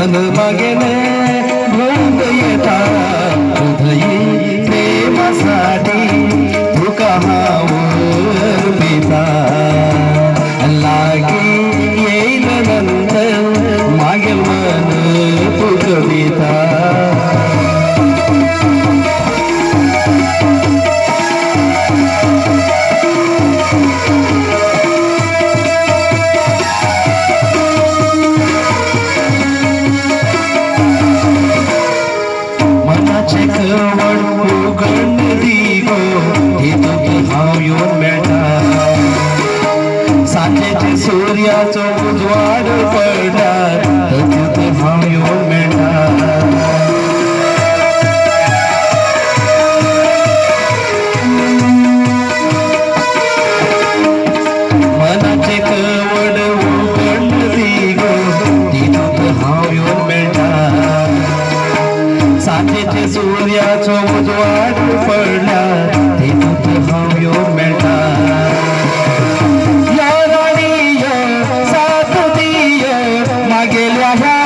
मन मागेले भोग येता हृदयी प्रेमासाठी तुका हावर पिता लागे येईल नंतर मागेल मन तू कविता मनाचे कवड उघडली गो तिथं हाव येऊन मेळटा सांजेचे सूर्याचो उजवाड पडला तिथं हाव येऊन मेळटा मनाचे कवड उघडली गो तिथं हाव येऊन मेळटा सांजेचे सूर्याचो उजवाड पडला तिथं हाव येऊन मेळटा या राणीय साथ दिय मागेल्या ह्या